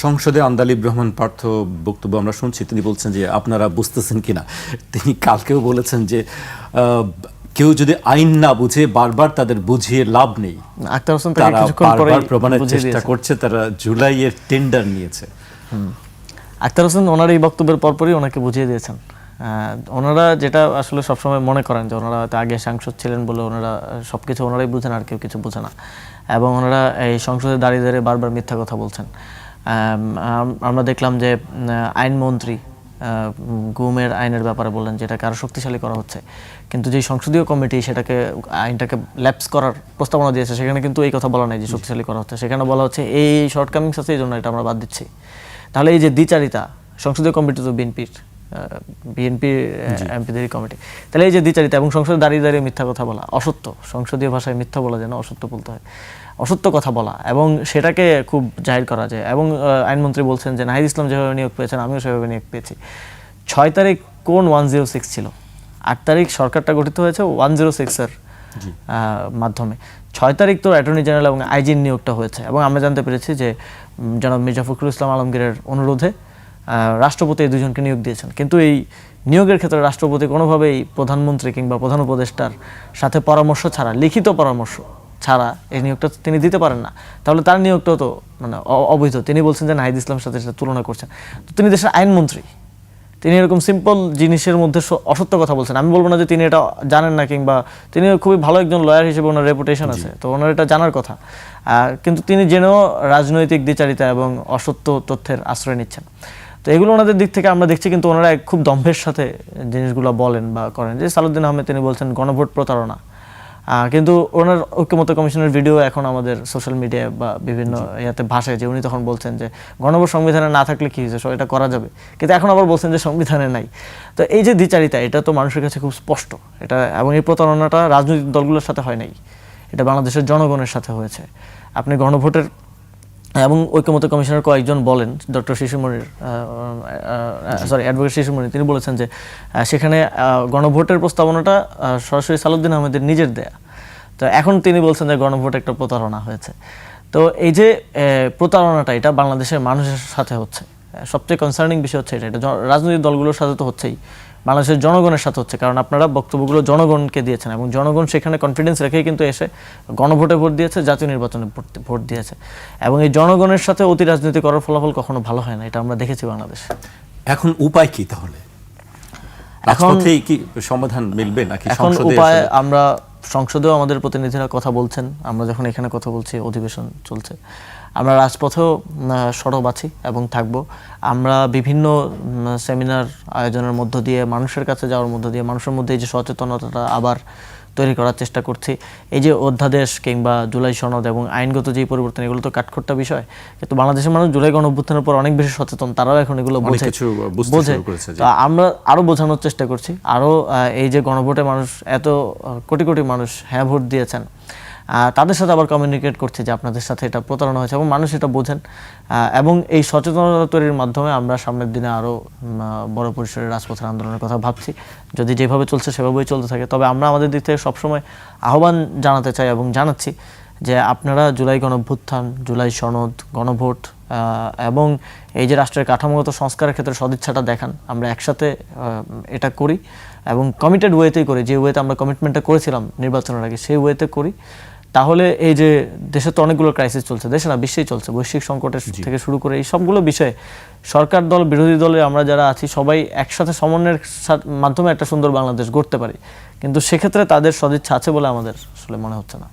সংসদে আন্দালিব রহমান পার্থ বক্তব্য আমরা শুনছি, তিনি বলছেন যে আপনারা বুঝতেছেন কিনা। তিনি কালকেও বলেছেন যে কেউ যদি আইন না বুঝে বারবার তাদের বুঝিয়ে লাভ নেই, আক্তার হোসেন তারা বারবার প্রমাণের চেষ্টা করছে, তারা জুলাইয়ের টেন্ডার নিয়েছে। আক্তার হোসেন ওনার এই বক্তব্যের পরপরই ওনাকে বুঝিয়ে দিয়েছেন। ওনারা যেটা আসলে সবসময় মনে করেন যে ওনারা আগে সাংসদ ছিলেন বলে ওনারা সবকিছু ওনারাই বুঝেন, আর কেউ কিছু বুঝে না, এবং ওনারা এই সংসদে দাঁড়িয়ে দাঁড়িয়ে বারবার মিথ্যা কথা বলছেন। আমরা দেখলাম যে আইনমন্ত্রী গুমের আইনের ব্যাপারে বললেন যেটাকে আরও শক্তিশালী করা হচ্ছে, কিন্তু যেই সংসদীয় কমিটি সেটাকে আইনটাকে ল্যাপস করার প্রস্তাবনা দিয়েছে সেখানে কিন্তু এই কথা বলা নাই যে শক্তিশালী করা হচ্ছে। সেখানে বলা হচ্ছে এই শর্টকামিংস আছে, এই জন্য এটা আমরা বাদ দিচ্ছি। তাহলে এই যে দ্বিচারিতা, সংসদীয় কমিটি তো বিএনপি এমপিদের কমিটি, তাহলে এই যে দ্বিচারিতা এবং সংসদে দাঁড়িয়ে দাঁড়িয়ে মিথ্যা কথা বলা, অসত্য, সংসদীয় ভাষায় মিথ্যা বলা যেন অসত্য বলতে হয়, অসত্য কথা বলা এবং সেটাকে খুব জাহির করা যায়। এবং আইনমন্ত্রী বলছেন যে নাহিদ ইসলাম যেভাবে নিয়োগ পেয়েছেন আমিও সেভাবে নিয়োগ পেয়েছি। 6 তারিখ কোন 106 ছিল? 8 তারিখ সরকারটা গঠিত হয়েছে 106-এর মাধ্যমে। 6 তারিখ তো অ্যাটর্নি জেনারেল এবং আইজির নিয়োগটা হয়েছে, এবং আমরা জানতে পেরেছি যে জনাব মির্জা ফখরুল ইসলাম আলমগীরের অনুরোধে রাষ্ট্রপতি এই দুজনকে নিয়োগ দিয়েছেন। কিন্তু এই নিয়োগের ক্ষেত্রে রাষ্ট্রপতি কোনোভাবেই প্রধানমন্ত্রী কিংবা প্রধান উপদেষ্টার সাথে পরামর্শ ছাড়া, লিখিত পরামর্শ ছাড়া এই নিয়োগটা তিনি দিতে পারেন না। তাহলে তার নিয়োগটাও তো মানে অবৈধ। তিনি বলছেন যে নাহিদ ইসলামের সাথে সেটা তুলনা করছেন। তো তিনি দেশের আইনমন্ত্রী, তিনি এরকম সিম্পল জিনিসের মধ্যে অসত্য কথা বলছেন। আমি বলবো না যে তিনি এটা জানেন না, কিংবা তিনি খুবই ভালো একজন লয়ার হিসেবে ওনার রেপুটেশন আছে, তো ওনার এটা জানার কথা, কিন্তু তিনি জেনেও রাজনৈতিক দ্বিচারিতা এবং অসত্য তথ্যের আশ্রয় নিচ্ছেন। তো এগুলো ওনাদের দিক থেকে আমরা দেখছি, কিন্তু ওনারা খুব দম্ভের সাথে জিনিসগুলো বলেন বা করেন। যে সালাউদ্দিন আহমেদ তিনি বলছেন গণভোট প্রতারণা, কিন্তু ওনার ঐক্যমত্য কমিশনের ভিডিও এখন আমাদের সোশ্যাল মিডিয়ায় বা বিভিন্ন ইয়াতে ভাষায়, যে উনি তখন বলছেন যে গণভোট সংবিধানে না থাকলে কী হয়েছে, এটা করা যাবে, কিন্তু এখন আবার বলছেন যে সংবিধানে নাই। তো এই যে দ্বিচারিতা, এটা তো মানুষের কাছে খুব স্পষ্ট এটা, এবং এই প্রতারণাটা রাজনৈতিক দলগুলোর সাথে হয় নাই, এটা বাংলাদেশের জনগণের সাথে হয়েছে। আপনি গণভোটের এবং ঐক্যমত্য কমিশনের কয়েকজন বলেন, ডক্টর শিশুমণির অ্যাডভোকেট শিশুমণি, তিনি বলেছেন যে সেখানে গণভোটের প্রস্তাবনাটা সরাসরি সালাউদ্দিন আহমেদের নিজের দেয়া। তো এখন তিনি বলছেন যে গণভোট একটা প্রতারণা হয়েছে। তো এই যে প্রতারণাটা, এটা বাংলাদেশের মানুষের সাথে হচ্ছে। সবচেয়ে কনসার্নিং বিষয় হচ্ছে এটা রাজনৈতিক দলগুলোর সাথে তো হচ্ছেই, বাংলাদেশের জনগণের সাথে হচ্ছে। কারণ আপনারা বক্তব্যগুলো জনগণকে দিয়েছেন, এবং জনগণ সেখানে কনফিডেন্স রেখেই কিন্তু এসে গণভোটে ভোট দিয়েছে, জাতীয় নির্বাচনে ভোট দিয়েছে। এবং এই জনগণের সাথে অতি রাজনীতি করার ফলাফল কখনো ভালো হয় না, এটা আমরা দেখেছি বাংলাদেশে। এখন উপায় কি তাহলে? এখন কি সমাধান মিলবে নাকি? এখন উপায়, আমরা সংসদেও আমাদের প্রতিনিধিরা কথা বলছেন, আমরা যখন এখানে কথা বলছি অধিবেশন চলছে, আমরা রাজপথেও সরব আছি এবং থাকব। আমরা বিভিন্ন সেমিনার আয়োজনের মধ্য দিয়ে, মানুষের কাছে যাওয়ার মধ্য দিয়ে, মানুষের মধ্যে এই যে সচেতনতাটা আবার তৈরি করার চেষ্টা করছি। এই যে অধ্যাদেশ কিংবা জুলাই সনদ এবং আইনগত যে পরিবর্তন, এগুলো তো কাঠখোট্টা বিষয়, কিন্তু বাংলাদেশের মানুষ জুলাই গণঅভ্যুত্থানের পর অনেক বেশি সচেতন, তারাও এখন এগুলো বোঝে। তো আমরা আরও বোঝানোর চেষ্টা করছি, আরও এই যে গণভোটে মানুষ এত কোটি কোটি মানুষ হ্যাঁ ভোট দিয়েছেন, তাদের সাথে আবার কমিউনিকেট করছি যে আপনাদের সাথে এটা প্রতারণা হয়েছে, এবং মানুষ এটা বোঝেন। এবং এই সচেতনতা তৈরির মাধ্যমে আমরা সামনের দিনে আরও বড় পরিসরে রাজপথের আন্দোলনের কথা ভাবছি, যদি যেভাবে চলছে সেভাবেই চলতে থাকে। তবে আমরা আমাদের দিক থেকে সবসময় আহ্বান জানাতে চাই এবং জানাচ্ছি যে আপনারা জুলাই গণঅভ্যুত্থান, জুলাই সনদ, গণভোট এবং এই যে রাষ্ট্রের কাঠামোগত সংস্কারের ক্ষেত্রে সদিচ্ছাটা দেখান, আমরা একসাথে এটা করি এবং কমিটেড ওয়েতেই করি, যে ওয়েতে আমরা কমিটমেন্টটা করেছিলাম নির্বাচনের আগে, সেই ওয়েতে করি। তাহলে এই যে দেশে তো অনেকগুলো ক্রাইসিস চলছে, দেশে না বিশ্বেই চলছে, বৈশ্বিক সংকটের থেকে শুরু করে এই সবগুলো বিষয়ে সরকার দল, বিরোধী দলে আমরা যারা আছি সবাই একসাথে সমন্বয়ের মাধ্যমে একটা সুন্দর বাংলাদেশ গড়তে পারি, কিন্তু সেক্ষেত্রে তাদের সদিচ্ছা আছে বলে আমাদের আসলে মনে হচ্ছে না।